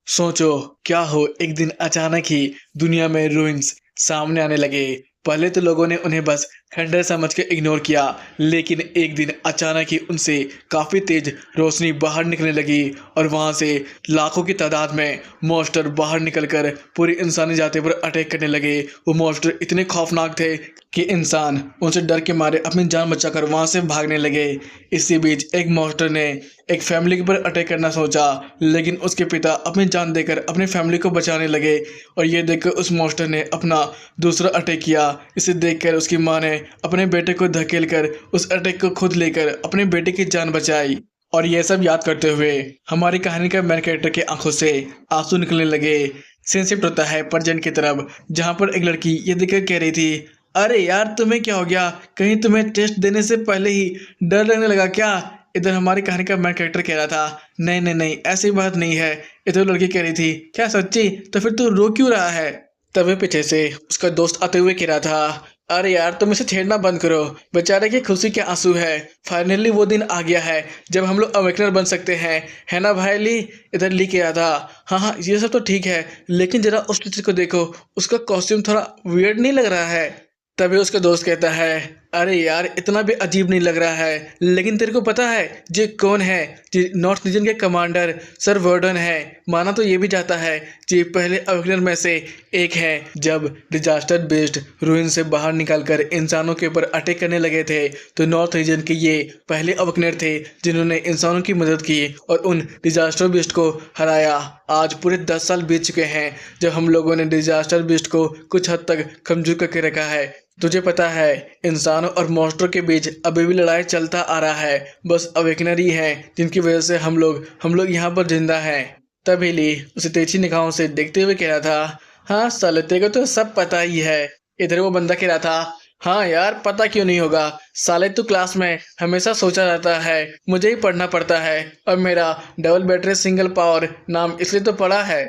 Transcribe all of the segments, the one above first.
सोचो क्या हो एक दिन अचानक ही दुनिया में रूइंस सामने आने लगे। पहले तो लोगों ने उन्हें बस खंडहर समझ के इग्नोर किया, लेकिन एक दिन अचानक ही उनसे काफी तेज रोशनी बाहर निकलने लगी और वहां से लाखों की तादाद में मॉन्स्टर बाहर निकलकर पूरी इंसानी जाति पर अटैक करने लगे। वो मॉन्स्टर इतने खौफनाक थे कि इंसान उनसे डर के मारे अपनी जान बचाकर वहां से भागने लगे। इसी बीच एक मॉन्स्टर ने एक फैमिली के ऊपर अटैक करना सोचा, लेकिन उसके पिता अपनी जान देकर अपनी फैमिली को बचाने लगे और ये देखकर उस मॉन्स्टर ने अपना दूसरा अटैक किया। इसे देखकर उसकी माँ ने अपने बेटे को धकेल कर उस अटैक को खुद लेकर अपने बेटे की जान बचाई। और ये सब याद करते हुए हमारी कहानी का मेन कैरेक्टर के आंखों से आंसू निकलने लगे। सीन शिफ्ट होता है प्रेजेंट की तरफ, जहाँ पर एक लड़की ये देखकर कह रही थी, अरे यार तुम्हें क्या हो गया, कहीं तुम्हें टेस्ट देने से पहले ही डर लगने लगा क्या। इधर हमारी कहानी का मेन कैरेक्टर कह रहा था, नहीं नहीं नहीं ऐसी बात नहीं है। इधर लड़की कह रही थी, क्या सच्ची, तो फिर तू रो क्यों रहा है। तभी पीछे से उसका दोस्त आते हुए कह रहा था, अरे यार तुम इसे छेड़ना बंद करो, बेचारे की खुशी के आंसू है। फाइनली वो दिन आ गया है जब हम लोग अवेकनर बन सकते हैं, है ना भाई ली। इधर ली कह रहा था, हाँ हाँ ये सब तो ठीक है, लेकिन जरा उस टीचर को देखो, उसका कॉस्ट्यूम थोड़ा वियर्ड नहीं लग रहा है। तभी उसका दोस्त कहता है, अरे यार इतना भी अजीब नहीं लग रहा है, लेकिन तेरे को पता है ये कौन है। ये नॉर्थ रीजन के कमांडर सर वर्डन है। माना तो ये भी जाता है ये पहले अवेकनर में से एक है। जब डिजास्टर बेस्ड रूइन से बाहर निकलकर इंसानों के ऊपर अटैक करने लगे थे, तो नॉर्थ रीजन के ये पहले अवेकनर थे जिन्होंने इंसानों की मदद की और उन डिजास्टर बेस्ड को हराया। आज पूरे 10 साल बीत चुके हैं जब हम लोगों ने डिजास्टर बेस्ड को कुछ हद तक कमजोर करके रखा है। तुझे पता है इंसानों और मॉन्स्टर के बीच अभी भी लड़ाई चलता आ रहा है, बस अवेकनर ही हैं जिनकी वजह से हम लोग यहाँ पर जिंदा हैं। तभी ली उसे तेजी निगाहों से देखते हुए कह रहा था, हाँ साले तेरे को तो सब पता ही है। इधर वो बंदा कह रहा था, हाँ यार पता क्यों नहीं होगा, साले तू क्लास में हमेशा सोचा रहता है, मुझे ही पढ़ना पड़ता है और मेरा डबल बैटरी सिंगल पावर नाम इसलिए तो पड़ा है।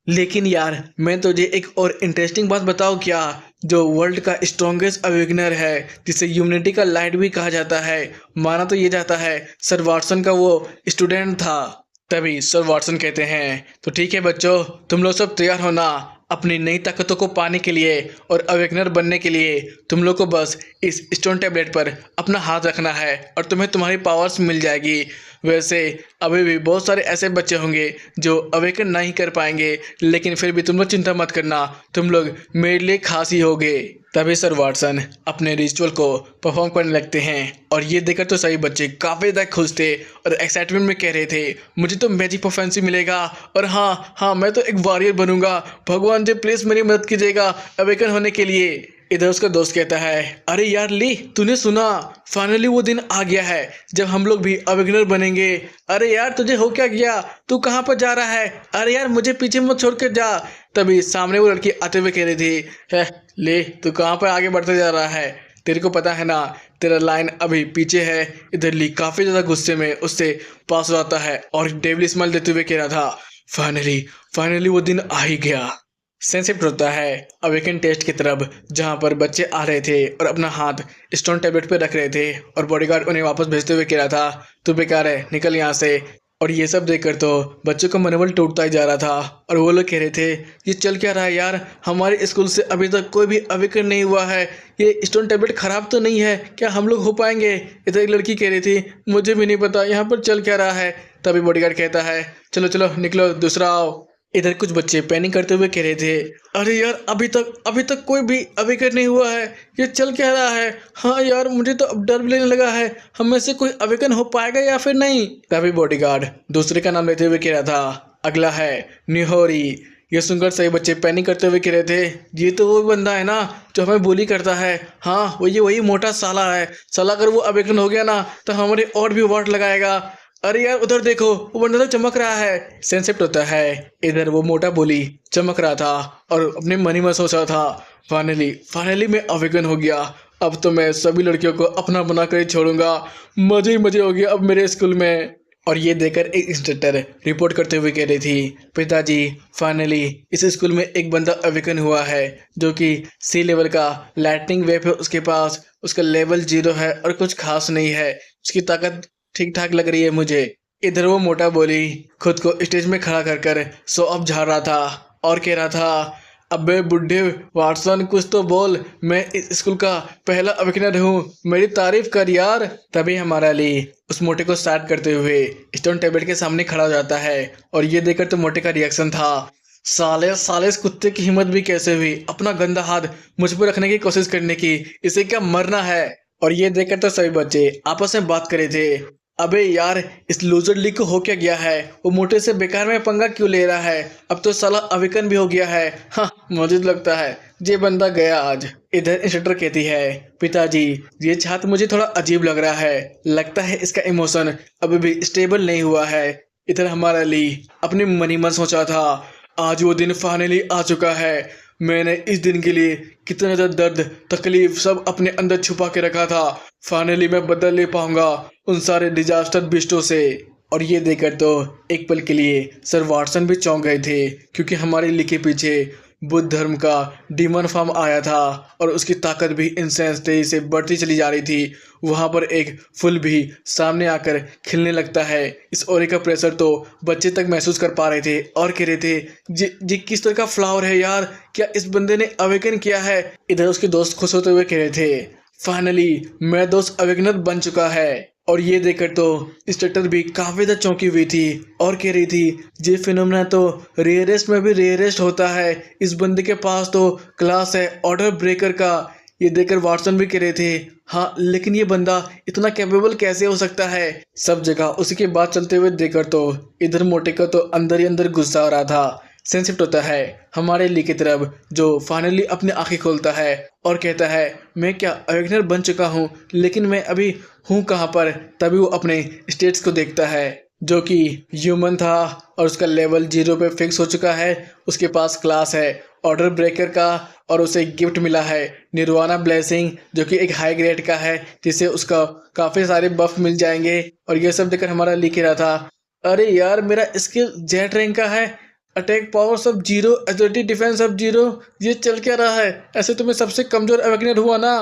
लेकिन यार मैं तुझे एक और इंटरेस्टिंग बात बताऊँ क्या, जो वर्ल्ड का स्ट्रॉन्गेस्ट अवेकनर है जिसे ह्यूमैनिटी का लाइट भी कहा जाता है, माना तो ये जाता है सर वाटसन का वो स्टूडेंट था। तभी सर वाटसन कहते हैं, तो ठीक है बच्चों, तुम लोग सब तैयार हो ना अपनी नई ताकतों को पाने के लिए और अवेकनर बनने के लिए। तुम लोग को बस इस स्टोन टैबलेट पर अपना हाथ रखना है और तुम्हें तुम्हारी पावर्स मिल जाएगी। वैसे अभी भी बहुत सारे ऐसे बच्चे होंगे जो अवेकन नहीं कर पाएंगे, लेकिन फिर भी तुम लोग चिंता मत करना, तुम लोग मेरे लिए खास ही होगे। तभी सर वाटसन अपने रिचुअल को परफॉर्म करने लगते हैं और ये देखकर तो सभी बच्चे काफ़ी ज़्यादा खुश थे और एक्साइटमेंट में कह रहे थे, मुझे तो मैजिक परफॉर्मेंस मिलेगा और हाँ हाँ मैं तो एक वॉरियर बनूंगा, भगवान जी प्लीज़ मेरी मदद कीजिएगा अवेकन होने के लिए। इधर उसका दोस्त कहता है, अरे यार ली तूने सुना, फाइनली वो दिन आ गया है जब हम लोग भी अवेकनर बनेंगे। अरे यार तुझे हो क्या गया, तू कहाँ पर जा रहा है, अरे यार मुझे पीछे मत छोड़ कर जा। तभी सामने वो लड़की आते हुए कह रही थी, है ले तू कहाँ पर आगे बढ़ते जा रहा है, तेरे को पता है ना तेरा लाइन अभी पीछे है। इधर ली काफ़ी ज़्यादा गुस्से में उससे पास हो जाता है और डेविल स्माइल देते हुए कह रहा था, फाइनली फाइनली वो दिन आ ही गया। सेंसिटिव होता है अवेकन टेस्ट की तरफ, जहां पर बच्चे आ रहे थे और अपना हाथ स्टोन टैबलेट पे रख रहे थे और बॉडीगार्ड उन्हें वापस भेजते हुए कह रहा था, तू बेकार है निकल यहाँ से। और ये सब देखकर तो बच्चों का मनोबल टूटता ही जा रहा था और वो लोग कह रहे थे, ये चल क्या रहा है यार, हमारे स्कूल से अभी तक कोई भी अवेकन नहीं हुआ है, ये स्टोन टैबलेट खराब तो नहीं है क्या, हम लोग हो पाएंगे। इधर एक लड़की कह रही थी, मुझे भी नहीं पता यहाँ पर चल क्या रहा है। तभी बॉडीगार्ड कहता है, चलो चलो निकलो दूसरा आओ। इधर कुछ बच्चे पैनिक करते हुए कह रहे थे, अरे यार अभी तक कोई भी अवेकन नहीं हुआ है, ये चल क्या रहा है। हाँ यार मुझे तो अब डर भी लगने लगा है, हम में से कोई अवेकन हो पाएगा या फिर नहीं। तभी बॉडीगार्ड दूसरे का नाम लेते हुए कह रहा था, अगला है निहोरी। ये सुनकर सही बच्चे पैनिक करते हुए कह रहे थे, ये तो वो बंदा है ना जो हमें बुली करता है, हाँ वही मोटा साला है, साला अगर वो अवेकन हो गया ना तो हमारे और भी वाट लगाएगा। अरे यार उधर देखो वो बंदा तो चमक रहा है। सेंसेप्ट होता है इधर वो मोटा बोली चमक रहा था और अपने मन ही में सोच रहा था, फाइनली मैं अवेकन हो गया, अब तो मैं सभी लड़कियों को अपना बना कर ही छोड़ूंगा, मजे ही मजे हो गए अब मेरे स्कूल में। और ये देखकर एक इंस्ट्रक्टर रिपोर्ट करते हुए कह रही थी, पिताजी फाइनली इस स्कूल में एक बंदा अवेकन हुआ है जो कि सी लेवल का लाइटनिंग वेव है उसके पास, उसका लेवल 0 है और कुछ खास नहीं है, उसकी ताकत ठीक ठाक लग रही है मुझे। इधर वो मोटा बोली, खुद को स्टेज में खड़ा कर कर सो अप झाड़ रहा था और कह रहा था, अबे बुढ़े वाटसन कुछ तो बोल, मैं इस स्कूल का पहला अवेकनर हूँ, मेरी तारीफ कर यार। तभी हमारा अली उस मोटे को स्टार्ट करते हुए स्टोन टेबलेट के सामने खड़ा हो जाता है और ये देखकर तो मोटे का रिएक्शन था, साले साले इस कुत्ते की हिम्मत भी कैसे हुई अपना गंदा हाथ मुझ पर रखने की कोशिश करने की, इसे क्या मरना है। और ये देखकर तो सभी बच्चे आपस में बात कर रहे थे, अबे यार इस लूजर लीग को हो क्या गया है, वो मोटे से बेकार में पंगा क्यों ले रहा है, अब तो साला अविकन भी हो गया है। हाँ मुझे तो लगता है ये बंदा गया आज। इधर इंस्ट्रक्टर कहती है, पिताजी ये छात्र मुझे थोड़ा अजीब लग रहा है, लगता है इसका इमोशन अभी भी स्टेबल नहीं हुआ है। इधर हमारा अली अपने मनी मन सोचा था, आज वो दिन फाइनली आ चुका है, मैंने इस दिन के लिए कितना ज़्यादा दर्द तकलीफ सब अपने अंदर छुपा के रखा था, फाइनली मैं बदल ले पाऊंगा उन सारे डिजास्टर बिस्टों से। और ये देखकर तो एक पल के लिए सर वाटसन भी चौंक गए थे, क्योंकि हमारे ली के पीछे बुद्ध धर्म का डीमन फॉर्म आया था और उसकी ताकत भी इंसेंस तेजी से बढ़ती चली जा रही थी। वहाँ पर एक फूल भी सामने आकर खिलने लगता है। इस ओरे का प्रेशर तो बच्चे तक महसूस कर पा रहे थे और कह रहे थे, जी किस तरह का फ्लावर है यार, क्या इस बंदे ने अवेकन किया है। इधर उसके दोस्त खुश होते हुए कह रहे थे, फाइनली मेरा दोस्त अवेकनर बन चुका है। और ये देखकर तो इंस्ट्रक्टर भी काफ़ी ज़्यादा चौंकी हुई थी और कह रही थी, ये फिनोमेना तो रेयरेस्ट में भी रेयरेस्ट होता है, इस बंदे के पास तो क्लास है ऑर्डर ब्रेकर का। ये देखकर वाटसन भी कह रहे थे, हाँ लेकिन ये बंदा इतना कैपेबल कैसे हो सकता है। सब जगह उसी की बात चलते हुए देखकर तो इधर मोटे का तो अंदर ही अंदर गुस्सा आ रहा था। सेंसिटिव होता है हमारे ली की तरफ, जो फाइनली अपनी आंखें खोलता है और कहता है, मैं क्या अवेकनर बन चुका हूँ, लेकिन मैं अभी हूँ कहाँ पर। तभी वो अपने स्टेट्स को देखता है जो कि ह्यूमन था और उसका लेवल 0 पे फिक्स हो चुका है। उसके पास क्लास है ऑर्डर ब्रेकर का और उसे गिफ्ट मिला है निर्वाणा ब्लेसिंग, जो कि एक हाई ग्रेड का है, जिससे उसका काफ़ी सारे बफ मिल जाएंगे। और ये सब देखकर हमारा लिख रहा था, अरे यार मेरा स्किल जेट रैंक का है, अटैक पावर सब 0, एथलेटिक डिफेंस सब 0, ये चल क्या रहा है, ऐसे तो मैं सबसे कमजोर अवेकनर हुआ ना।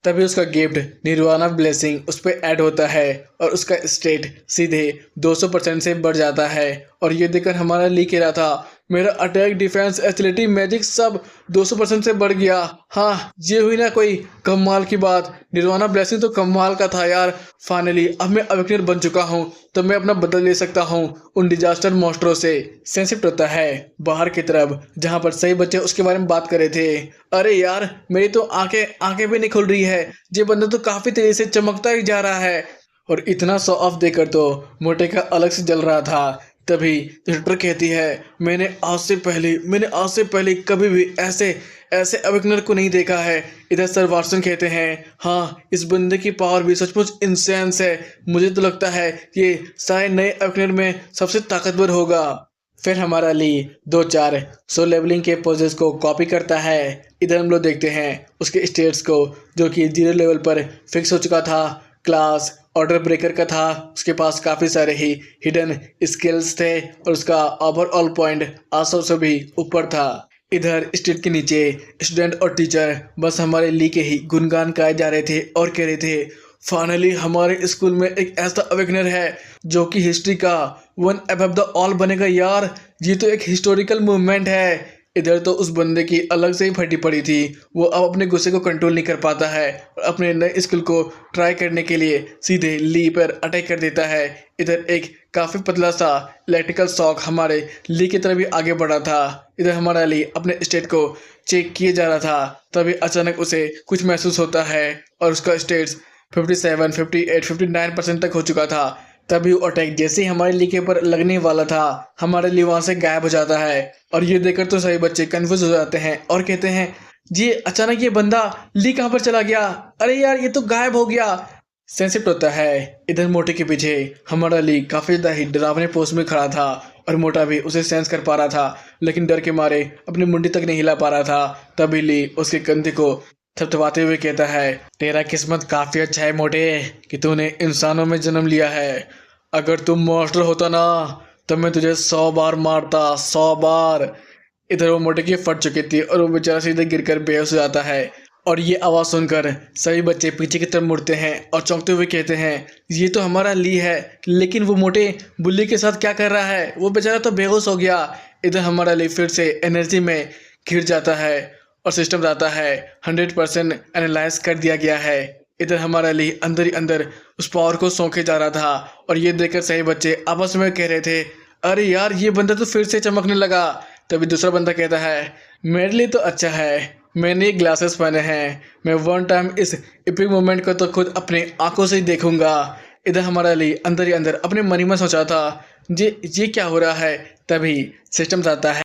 तभी उसका गिफ्ट निर्वाणा ब्लेसिंग उस पर ऐड होता है और उसका स्टेट सीधे 200% से बढ़ जाता है। और ये देखकर हमारा ली कह रहा था, मेरा अटैक डिफेंस एथलेटिक मैजिक सब 200% से बढ़ गया। हाँ ये हुई ना कोई कमाल की बात, निर्वाणा ब्लेसिंग तो कमाल का था यार। फाइनली अब मैं अवेकनर बन चुका हूँ, तो मैं अपना बदल ले सकता हूँ उन डिजास्टर मॉन्स्टरों से। सेंसिटिव होता है बाहर की तरफ, जहाँ पर सही बच्चे उसके बारे में बात कर रहे थे, अरे यार मेरी तो आंखें आंखें भी नहीं खुल रही है, ये बंदा तो काफी तेजी से चमकता ही जा रहा है। और इतना शो ऑफ देकर तो मोटे का अलग से जल रहा था। तभी डॉक्टर कहती है, मैंने आज से पहले कभी भी ऐसे ऐसे अवेकनर को नहीं देखा है। इधर सर वाटसन कहते हैं, हाँ इस बंदे की पावर भी सचमुच इंसेंस है, मुझे तो लगता है ये सारे नए अवेकनर में सबसे ताकतवर होगा। फिर हमारा ली 2-4 सो लेवलिंग के पोजेस को कॉपी करता है। इधर हम लोग देखते हैं उसके स्टेट्स को, जो कि 0 लेवल पर फिक्स हो चुका था। क्लास ऑर्डर ब्रेकर का था, उसके पास काफ़ी सारे ही हिडन स्किल्स थे और उसका ओवरऑल पॉइंट 800 से भी ऊपर था। इधर स्टेट के नीचे स्टूडेंट और टीचर बस हमारे ली के ही गुणगान गाए जा रहे थे और कह रहे थे, फाइनली हमारे स्कूल में एक ऐसा अवेकनर है जो कि हिस्ट्री का वन अबव द ऑल बनेगा यार, ये तो एक हिस्टोरिकल मूवमेंट है। इधर तो उस बंदे की अलग से ही फटी पड़ी थी, वो अब अपने गुस्से को कंट्रोल नहीं कर पाता है और अपने नए स्किल को ट्राई करने के लिए सीधे ली पर अटैक कर देता है। इधर एक काफ़ी पतला सा इलेक्ट्रिकल शॉक हमारे ली की तरफ भी आगे बढ़ा था। इधर हमारा ली अपने स्टेट को चेक किए जा रहा था, तभी अचानक उसे कुछ महसूस होता है और उसका स्टेट्स 57, 58, 59% तक हो चुका था। तभी वो अटैक जैसे ही हमारे ली के पर लगने वाला था, हमारे लिए वहां से गायब हो जाता है। और ये देखकर तो सभी बच्चे कंफ्यूज हो जाते हैं और कहते हैं, जी अचानक ये बंदा ली कहाँ पर चला गया, अरे यार ये तो गायब हो गया। सेंसिटिव होता है इधर मोटे के पीछे हमारा ली काफी ज्यादा ही डरावने पोज में खड़ा था और मोटा भी उसे सेंस कर पा रहा था, लेकिन डर के मारे अपनी मुंडी तक नहीं हिला पा रहा था। तभी ली उसके कंधे को थपथपाते हुए कहता है, तेरा किस्मत काफी अच्छा है मोटे कि तूने इंसानों में जन्म लिया है, अगर तुम मॉन्स्टर होता ना तो मैं तुझे 100 बार मारता, 100 बार। इधर वो मोटे की फट चुकी थी और वो बेचारा सीधे गिरकर बेहोश हो जाता है और ये आवाज़ सुनकर सभी बच्चे पीछे की तरफ मुड़ते हैं और चौंकते हुए कहते हैं, ये तो हमारा ली है, लेकिन वो मोटे बुल्ली के साथ क्या कर रहा है? वो बेचारा तो बेहोश हो गया। इधर हमारा ली फिर से एनर्जी में घिर जाता है और सिस्टम बताता है 100% एनालाइज कर दिया गया है। इधर हमारा ली अंदर ही अंदर उस पावर को सोखे जा रहा था और ये देखकर सही बच्चे आपस में कह रहे थे, अरे यार ये बंदा तो फिर से चमकने लगा। तभी दूसरा बंदा कहता है, मेरे लिए तो अच्छा है, मैंने ये ग्लासेस पहने हैं, मैं वन टाइम इस इपिक मोमेंट को तो खुद अपने आंखों से ही देखूंगा। इधर हमारा ली अंदर ही अंदर अपने मन ही में सोचा था, ये क्या हो रहा है। तभी सिस्टम आता है